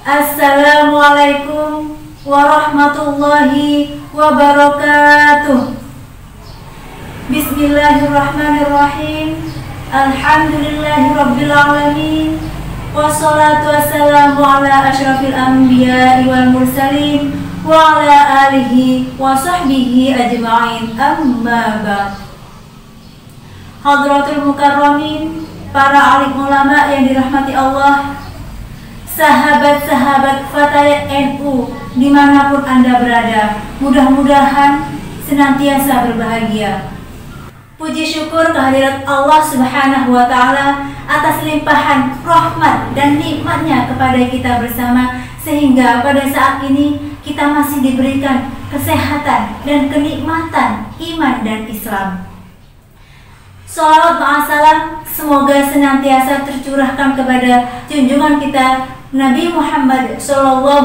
Assalamualaikum warahmatullahi wabarakatuh. Bismillahirrahmanirrahim. Alhamdulillahirabbil alamin. Wassalatu wassalamu ala asyrafil anbiya'i wal mursalin wa ala alihi wa sahbihi ajma'in. Amma ba'd. Hadratul mukarramin, para alim ulama yang dirahmati Allah, sahabat-sahabat Fatayat NU dimanapun Anda berada, mudah-mudahan senantiasa berbahagia. Puji syukur kehadirat Allah Subhanahu wa Ta'ala atas limpahan rahmat dan nikmatnya kepada kita bersama, sehingga pada saat ini kita masih diberikan kesehatan dan kenikmatan iman dan Islam. Shalawat ma'asalam semoga senantiasa tercurahkan kepada junjungan kita Nabi Muhammad SAW,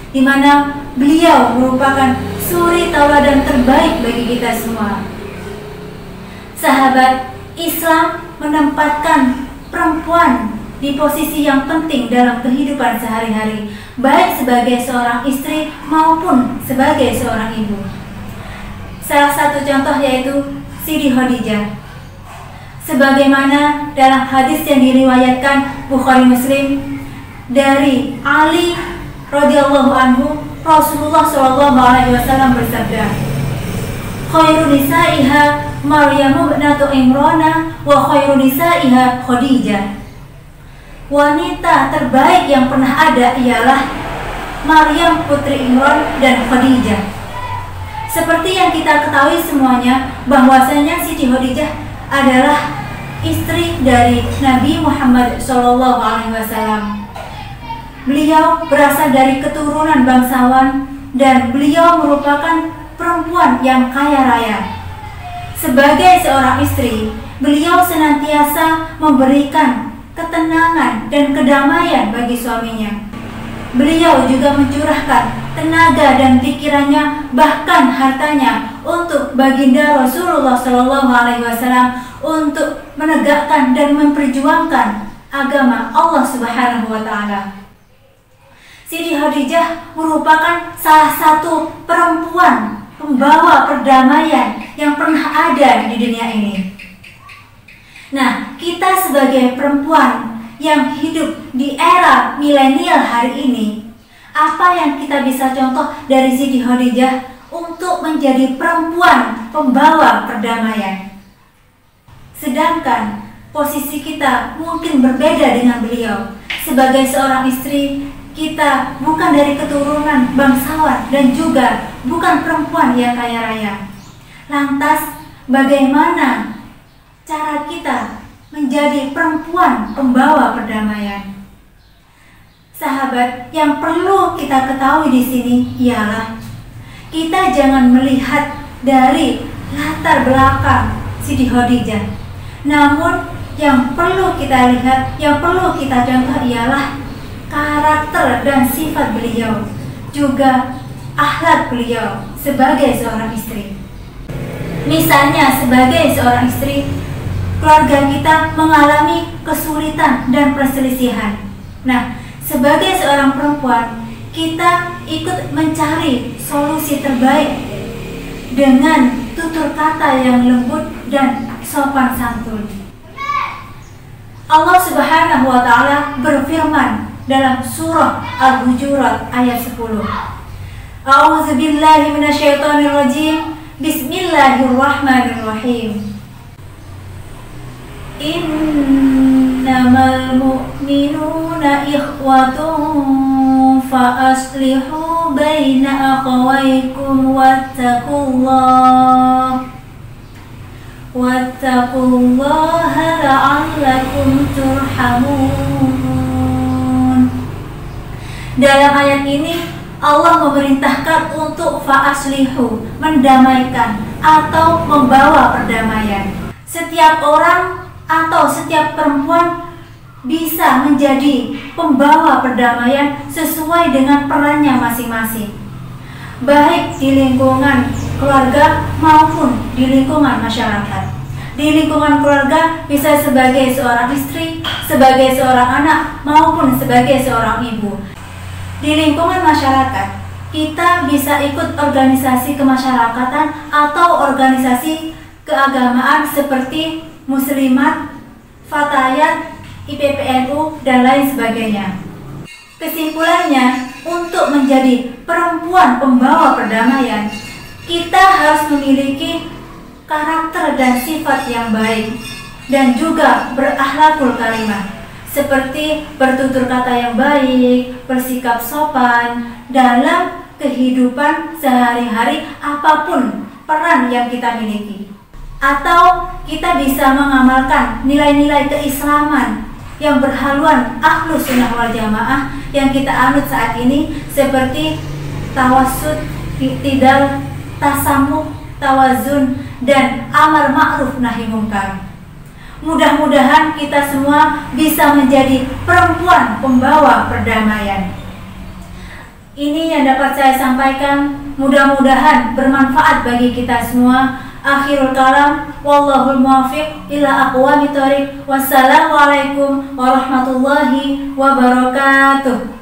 di mana beliau merupakan suri tauladan terbaik bagi kita semua. Sahabat, Islam menempatkan perempuan di posisi yang penting dalam kehidupan sehari-hari, baik sebagai seorang istri maupun sebagai seorang ibu. Salah satu contoh yaitu Siti Khadijah. Sebagaimana dalam hadis yang diriwayatkan Bukhari Muslim dari Ali radhiyallahu anhu, Rasulullah SAW bersabda, "Khairu nisaiha Maryam bintu Imran wa khairu nisaiha Khadijah." Wanita terbaik yang pernah ada ialah Maryam putri Imran dan Khadijah. Seperti yang kita ketahui semuanya, bahwasanya Siti Khadijah adalah istri dari Nabi Muhammad SAW. Beliau berasal dari keturunan bangsawan dan beliau merupakan perempuan yang kaya raya. Sebagai seorang istri, beliau senantiasa memberikan ketenangan dan kedamaian bagi suaminya. Beliau juga mencurahkan tenaga dan pikirannya, bahkan hartanya, untuk baginda Rasulullah SAW untuk menegakkan dan memperjuangkan agama Allah Subhanahu wa Ta'ala. Siti Khadijah merupakan salah satu perempuan pembawa perdamaian yang pernah ada di dunia ini. Nah, kita sebagai perempuan yang hidup di era milenial hari ini, apa yang kita bisa contoh dari Siti Khadijah untuk menjadi perempuan pembawa perdamaian? Sedangkan posisi kita mungkin berbeda dengan beliau. Sebagai seorang istri, kita bukan dari keturunan bangsawan dan juga bukan perempuan yang kaya raya. Lantas, bagaimana cara kita menjadi perempuan pembawa perdamaian? Sahabat, yang perlu kita ketahui di sini ialah kita jangan melihat dari latar belakang Siti Khadijah. Namun yang perlu kita lihat, yang perlu kita contoh ialah karakter dan sifat beliau, juga akhlak beliau sebagai seorang istri. Misalnya sebagai seorang istri, keluarga kita mengalami kesulitan dan perselisihan. Nah, sebagai seorang perempuan, kita ikut mencari solusi terbaik dengan tutur kata yang lembut dan sopan santun. Allah Subhanahu wa Ta'ala berfirman dalam surah Al-Hujurat ayat 10. A'udzu billahi minasyaitonir rajim. Bismillahirrahmanirrahim. Innamal mu'minuna ikhwatun fa aslihu baina akhawaykum wattaqullaha la'allakum turhamun. Dalam ayat ini Allah memerintahkan untuk fa'aslihu, mendamaikan atau membawa perdamaian. Setiap orang atau setiap perempuan bisa menjadi pembawa perdamaian sesuai dengan perannya masing-masing, baik di lingkungan keluarga maupun di lingkungan masyarakat. Di lingkungan keluarga bisa sebagai seorang istri, sebagai seorang anak, maupun sebagai seorang ibu. Di lingkungan masyarakat, kita bisa ikut organisasi kemasyarakatan atau organisasi keagamaan seperti Muslimat, Fatayat, IPPNU, dan lain sebagainya. Kesimpulannya, untuk menjadi perempuan pembawa perdamaian, kita harus memiliki karakter dan sifat yang baik dan juga berakhlakul karimah, seperti bertutur kata yang baik, bersikap sopan dalam kehidupan sehari-hari apapun peran yang kita miliki. Atau kita bisa mengamalkan nilai-nilai keislaman yang berhaluan Ahlus Sunnah wal Jamaah yang kita anut saat ini, seperti tawassut, iktidal, tasamuh, tawazun, dan amar ma'ruf nahi munkar. Mudah-mudahan kita semua bisa menjadi perempuan pembawa perdamaian. Ini yang dapat saya sampaikan, mudah-mudahan bermanfaat bagi kita semua. Akhirul kalam, wallahul muwaffiq ila aqwamit thoriq. Wassalamualaikum warahmatullahi wabarakatuh.